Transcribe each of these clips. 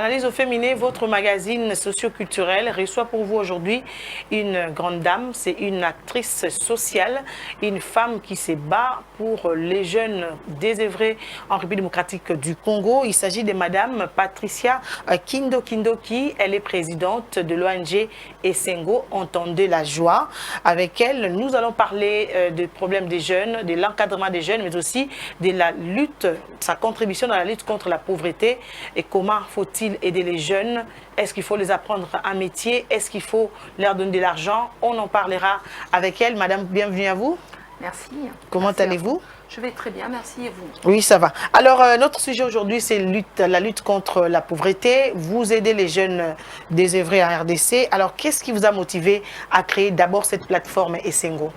Analyse au féminin, votre magazine socio-culturel reçoit pour vous aujourd'hui une grande dame. C'est une actrice sociale, une femme qui se bat pour les jeunes désœuvrés en République démocratique du Congo. Il s'agit de Madame Patricia Kindoki. Elle est présidente de l'ONG Esengo, Entendez la joie. Avec elle, nous allons parler des problèmes des jeunes, de l'encadrement des jeunes, mais aussi de la lutte, sa contribution dans la lutte contre la pauvreté et comment faut-il aider les jeunes. Est-ce qu'il faut les apprendre un métier? Est-ce qu'il faut leur donner de l'argent? On en parlera avec elle. Madame, bienvenue à vous. Merci. Comment allez-vous? Je vais très bien, merci, et vous? Oui, ça va. Alors, notre sujet aujourd'hui, c'est la lutte contre la pauvreté. Vous aidez les jeunes désœuvrés à RDC. Alors, qu'est-ce qui vous a motivé à créer d'abord cette plateforme Esengo?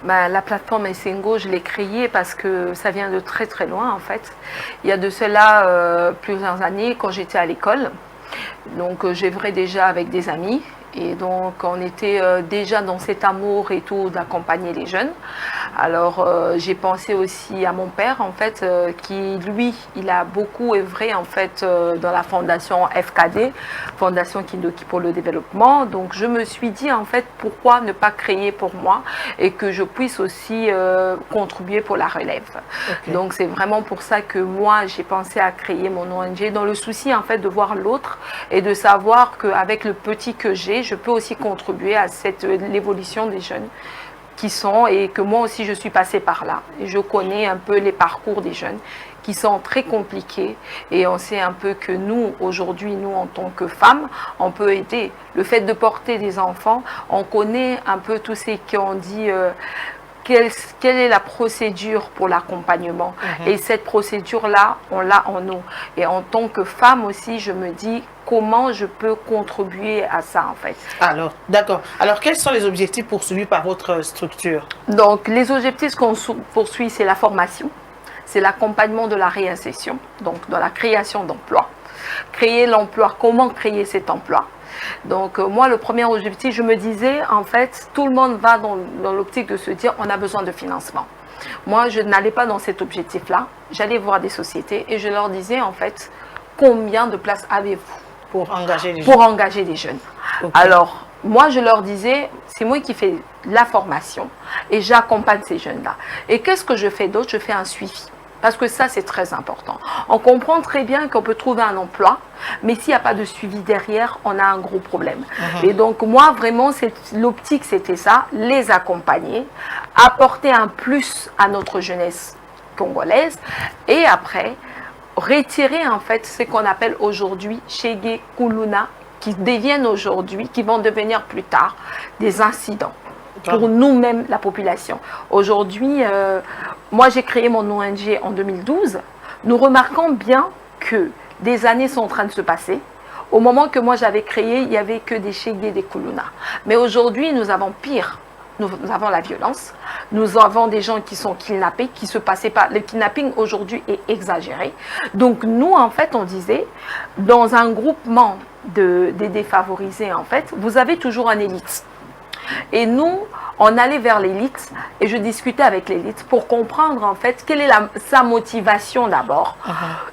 La plateforme Esengo, je l'ai créée parce que ça vient de très très loin en fait. Il y a de cela plusieurs années quand j'étais à l'école. Donc j'œuvrais déjà avec des amis. Et donc, on était déjà dans cet amour et tout d'accompagner les jeunes. Alors, j'ai pensé aussi à mon père, en fait, qui, lui, il a beaucoup œuvré, en fait, dans la fondation FKD, Fondation Kindoki pour le développement. Donc, je me suis dit, en fait, pourquoi ne pas créer pour moi et que je puisse aussi contribuer pour la relève. Okay. Donc, c'est vraiment pour ça que moi, j'ai pensé à créer mon ONG dans le souci, en fait, de voir l'autre et de savoir qu'avec le petit que j'ai, je peux aussi contribuer à l'évolution des jeunes qui sont, et que moi aussi je suis passée par là. Et je connais un peu les parcours des jeunes qui sont très compliqués et on sait un peu que nous, aujourd'hui, nous en tant que femmes, on peut aider. Le fait de porter des enfants, on connaît un peu tous ces qui ont dit... Quelle est la procédure pour l'accompagnement? Et cette procédure-là, on l'a en nous. Et en tant que femme aussi, je me dis comment je peux contribuer à ça en fait. Alors, d'accord. Alors, quels sont les objectifs poursuivis par votre structure? Donc, les objectifs qu'on poursuit, c'est la formation, c'est l'accompagnement de la réinsertion, donc dans la création d'emplois. Créer l'emploi, comment créer cet emploi? Donc moi, le premier objectif, je me disais, en fait, tout le monde va dans l'optique de se dire, on a besoin de financement. Moi, je n'allais pas dans cet objectif-là. J'allais voir des sociétés et je leur disais, en fait, combien de places avez-vous pour engager les jeunes? Pour engager des jeunes. Okay. Alors, moi, je leur disais, c'est moi qui fais la formation et j'accompagne ces jeunes-là. Et qu'est-ce que je fais d'autre? Je fais un suivi. Parce que ça, c'est très important. On comprend très bien qu'on peut trouver un emploi, mais s'il n'y a pas de suivi derrière, on a un gros problème. Et donc, moi, vraiment, l'optique, c'était ça, les accompagner, apporter un plus à notre jeunesse congolaise, et après, retirer, en fait, ce qu'on appelle aujourd'hui Shege Kuluna, qui deviennent aujourd'hui, qui vont devenir plus tard, des incidents. Pour nous-mêmes, la population. Aujourd'hui, moi j'ai créé mon ONG en 2012. Nous remarquons bien que des années sont en train de se passer. Au moment que moi j'avais créé, il n'y avait que des Shege, des Kuluna. Mais aujourd'hui, nous avons pire. Nous avons la violence. Nous avons des gens qui sont kidnappés, qui se passaient pas. Le kidnapping aujourd'hui est exagéré. Donc nous, en fait, on disait, dans un groupement des défavorisés, en fait, vous avez toujours un élite. Et nous, on allait vers l'élite et je discutais avec l'élite pour comprendre en fait quelle est sa motivation d'abord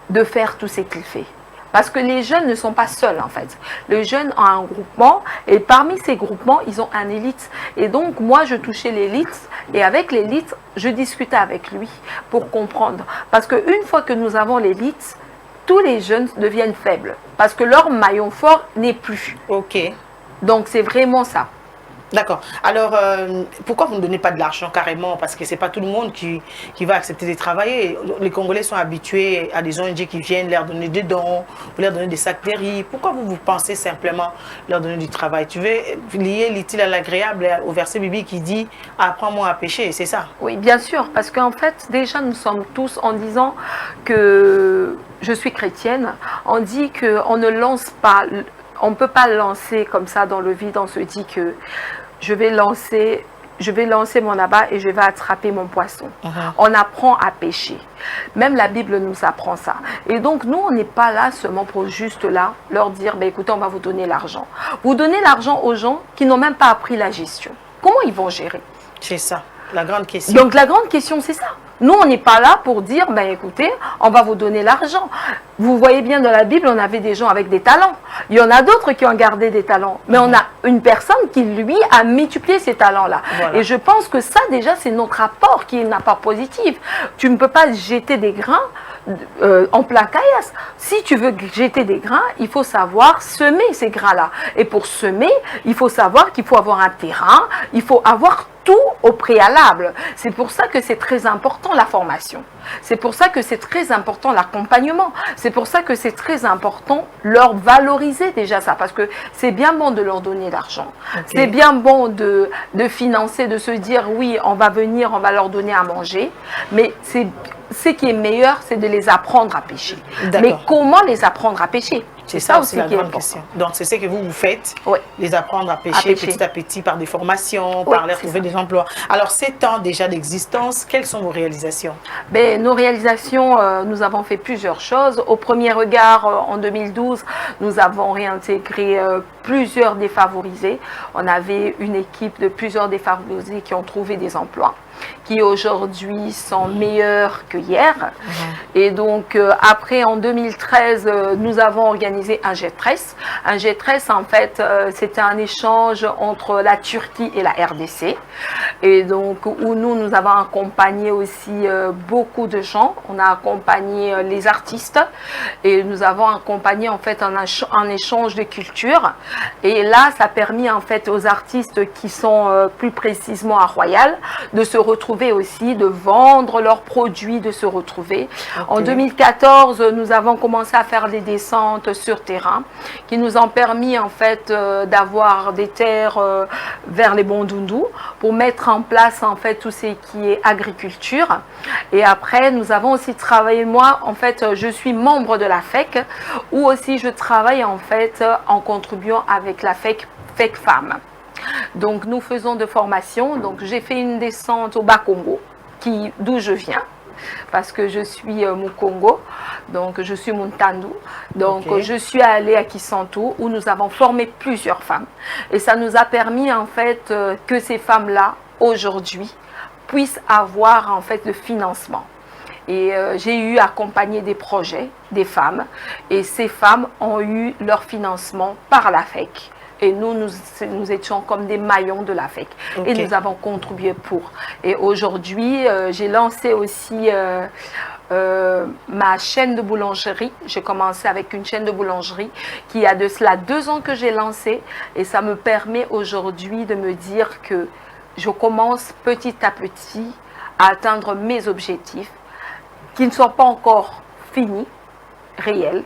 de faire tout ce qu'il fait. Parce que les jeunes ne sont pas seuls en fait. Les jeunes ont un groupement et parmi ces groupements, ils ont un élite. Et donc moi, je touchais l'élite et avec l'élite, je discutais avec lui pour comprendre. Parce qu'une fois que nous avons l'élite, tous les jeunes deviennent faibles. Parce que leur maillon fort n'est plus. Ok. Donc c'est vraiment ça. D'accord. Alors, pourquoi vous ne donnez pas de l'argent carrément? Parce que ce n'est pas tout le monde qui va accepter de travailler. Les Congolais sont habitués à des ONG qui viennent leur donner des dons, leur donner des sacs de riz. Pourquoi vous pensez simplement leur donner du travail? Tu veux lier l'utile à l'agréable au verset biblique qui dit « Apprends-moi à pêcher », c'est ça? Oui, bien sûr. Parce qu'en fait, déjà, nous sommes tous en disant que je suis chrétienne. On dit qu'on ne lance pas... On ne peut pas lancer comme ça dans le vide. On se dit que je vais lancer mon abat et je vais attraper mon poisson. On apprend à pêcher. Même la Bible nous apprend ça. Et donc, nous, on n'est pas là seulement pour juste là leur dire, bah, écoutez, on va vous donner l'argent. Vous donnez l'argent aux gens qui n'ont même pas appris la gestion. Comment ils vont gérer? C'est ça. La grande question. Donc la grande question, c'est ça. Nous, on n'est pas là pour dire, ben écoutez, on va vous donner l'argent. Vous voyez bien dans la Bible, on avait des gens avec des talents. Il y en a d'autres qui ont gardé des talents. Mais on a une personne qui, lui, a multiplié ces talents-là. Voilà. Et je pense que ça, déjà, c'est notre apport qui est un apport positif. Tu ne peux pas jeter des grains en plein caillasse. Si tu veux jeter des grains, il faut savoir semer ces grains-là. Et pour semer, il faut savoir qu'il faut avoir un terrain, il faut avoir tout au préalable. C'est pour ça que c'est très important la formation. C'est pour ça que c'est très important l'accompagnement. C'est pour ça que c'est très important leur valoriser déjà ça. Parce que c'est bien bon de leur donner l'argent. Okay. C'est bien bon de financer, de se dire oui, on va venir, on va leur donner à manger. Mais ce qui est meilleur, c'est de les apprendre à pêcher. Mais comment les apprendre à pêcher? C'est ça aussi la grande question. Donc, c'est ce que vous faites, oui. Les apprendre à pêcher petit à petit par des formations, oui, par leur trouver des emplois. Alors, 7 ans déjà d'existence, quelles sont vos réalisations? Ben, nos réalisations, nous avons fait plusieurs choses. Au premier regard, en 2012, nous avons réintégré plusieurs défavorisés. On avait une équipe de plusieurs défavorisés qui ont trouvé des emplois, qui aujourd'hui sont meilleurs que hier. Et donc, après, en 2013, nous avons organisé un GETRES. Un GETRES, en fait, c'était un échange entre la Turquie et la RDC. Et donc, où nous avons accompagné aussi beaucoup de gens. On a accompagné les artistes et nous avons accompagné, en fait, un échange de culture. Et là, ça a permis, en fait, aux artistes qui sont plus précisément à Royal de se retrouver aussi, de vendre leurs produits, de se retrouver. Okay. En 2014, nous avons commencé à faire des descentes sur terrain qui nous ont permis en fait d'avoir des terres vers les Bondundu pour mettre en place en fait tout ce qui est agriculture. Et après, nous avons aussi travaillé, moi en fait, je suis membre de la FEC où aussi je travaille en fait en contribuant avec la FEC Femmes. Donc nous faisons de formation. Donc j'ai fait une descente au Bas-Congo, d'où je viens, parce que je suis Mukongo, donc je suis Muntandu. Donc okay. Je suis allée à Kisantu où nous avons formé plusieurs femmes. Et ça nous a permis en fait que ces femmes-là, aujourd'hui, puissent avoir en fait le financement. Et j'ai eu accompagné des projets, des femmes, et ces femmes ont eu leur financement par la FEC. Et nous étions comme des maillons de la FEC. Okay. Et nous avons contribué pour. Et aujourd'hui, j'ai lancé aussi ma chaîne de boulangerie. J'ai commencé avec une chaîne de boulangerie qui a de cela 2 ans que j'ai lancé. Et ça me permet aujourd'hui de me dire que je commence petit à petit à atteindre mes objectifs qui ne sont pas encore finis, réel,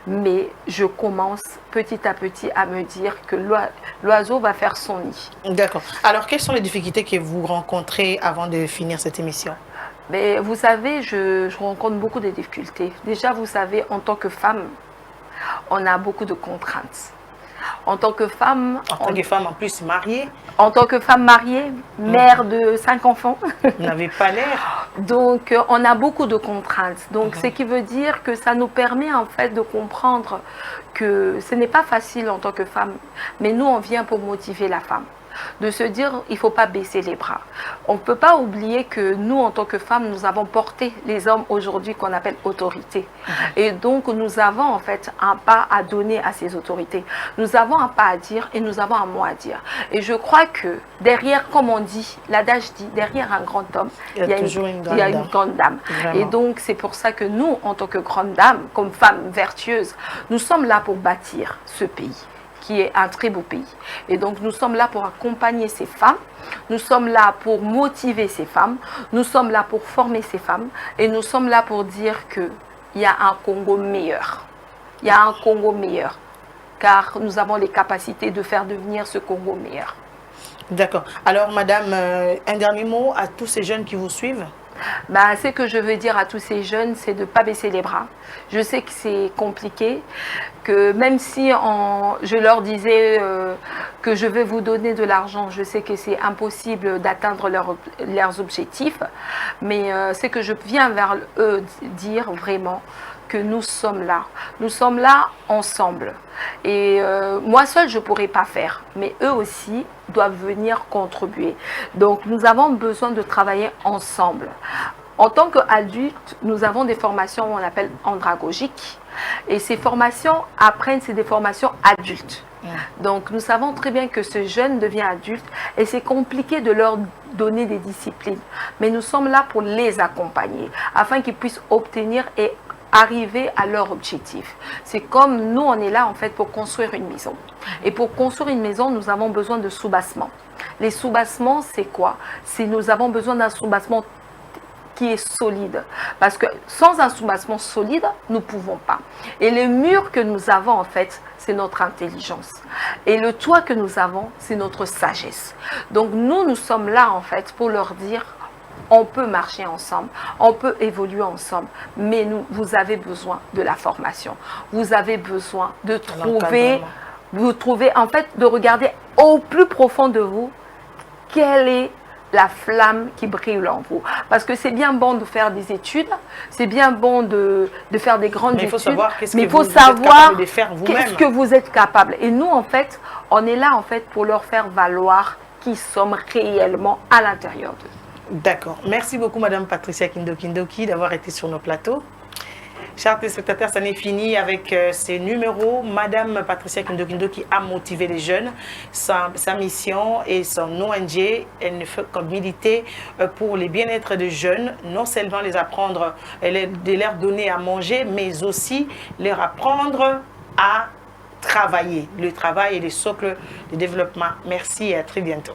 mais je commence petit à petit à me dire que l'oiseau va faire son nid. D'accord. Alors, quelles sont les difficultés que vous rencontrez avant de finir cette émission? Mais vous savez, je rencontre beaucoup de difficultés. Déjà, vous savez, en tant que femme, on a beaucoup de contraintes. En tant que femme... En tant que femme en plus mariée. En tant que femme mariée, mère de 5 enfants. Vous n'avez pas l'air. Donc, on a beaucoup de contraintes. Donc, ce qui veut dire que ça nous permet en fait de comprendre que ce n'est pas facile en tant que femme. Mais nous, on vient pour motiver la femme. De se dire, il ne faut pas baisser les bras. On ne peut pas oublier que nous, en tant que femmes, nous avons porté les hommes aujourd'hui qu'on appelle autorités. Et donc, nous avons en fait un pas à donner à ces autorités. Nous avons un pas à dire et nous avons un mot à dire. Et je crois que derrière, comme on dit, l'adage dit, derrière un grand homme, il y a une grande dame. Vraiment. Et donc, c'est pour ça que nous, en tant que grande dame, comme femmes vertueuses, nous sommes là pour bâtir ce pays, qui est un très beau pays. Et donc, nous sommes là pour accompagner ces femmes, nous sommes là pour motiver ces femmes, nous sommes là pour former ces femmes, et nous sommes là pour dire qu'il y a un Congo meilleur. Il y a un Congo meilleur, car nous avons les capacités de faire devenir ce Congo meilleur. D'accord. Alors, madame, un dernier mot à tous ces jeunes qui vous suivent? Ben, ce que je veux dire à tous ces jeunes, c'est de ne pas baisser les bras. Je sais que c'est compliqué, que même si je leur disais que je vais vous donner de l'argent, je sais que c'est impossible d'atteindre leurs objectifs, mais ce que je viens vers eux dire vraiment, que nous sommes là. Nous sommes là ensemble. Et moi seule, je ne pourrais pas faire. Mais eux aussi doivent venir contribuer. Donc, nous avons besoin de travailler ensemble. En tant qu'adultes, nous avons des formations qu'on appelle andragogiques. Et ces formations apprennent, c'est des formations adultes. Donc, nous savons très bien que ce jeune devient adulte et c'est compliqué de leur donner des disciplines. Mais nous sommes là pour les accompagner afin qu'ils puissent obtenir et arriver à leur objectif. C'est comme nous, on est là en fait pour construire une maison. Et pour construire une maison, nous avons besoin de sous-bassements. Les sous-bassements, c'est quoi? Nous avons besoin d'un sous-bassement qui est solide. Parce que sans un sous-bassement solide, nous ne pouvons pas. Et les murs que nous avons, en fait, c'est notre intelligence. Et le toit que nous avons, c'est notre sagesse. Donc nous sommes là, en fait, pour leur dire, on peut marcher ensemble, on peut évoluer ensemble, mais vous avez besoin de la formation. Vous avez besoin de trouver, en fait, de regarder au plus profond de vous, quelle est la flamme qui brille en vous. Parce que c'est bien bon de faire des études, c'est bien bon de faire des grandes études, mais il faut savoir qu'est-ce que vous êtes capable. Et nous, en fait, on est là en fait pour leur faire valoir qui sommes réellement à l'intérieur d'eux. D'accord. Merci beaucoup, Madame Patricia Kindoki, d'avoir été sur nos plateaux. Chers téléspectateurs, ça n'est fini avec ces numéros. Madame Patricia Kindoki a motivé les jeunes. Sa mission et son ONG, elle ne fait que militer pour les bien-être des jeunes, non seulement les apprendre, de leur donner à manger, mais aussi leur apprendre à travailler. Le travail est le socle de développement. Merci et à très bientôt.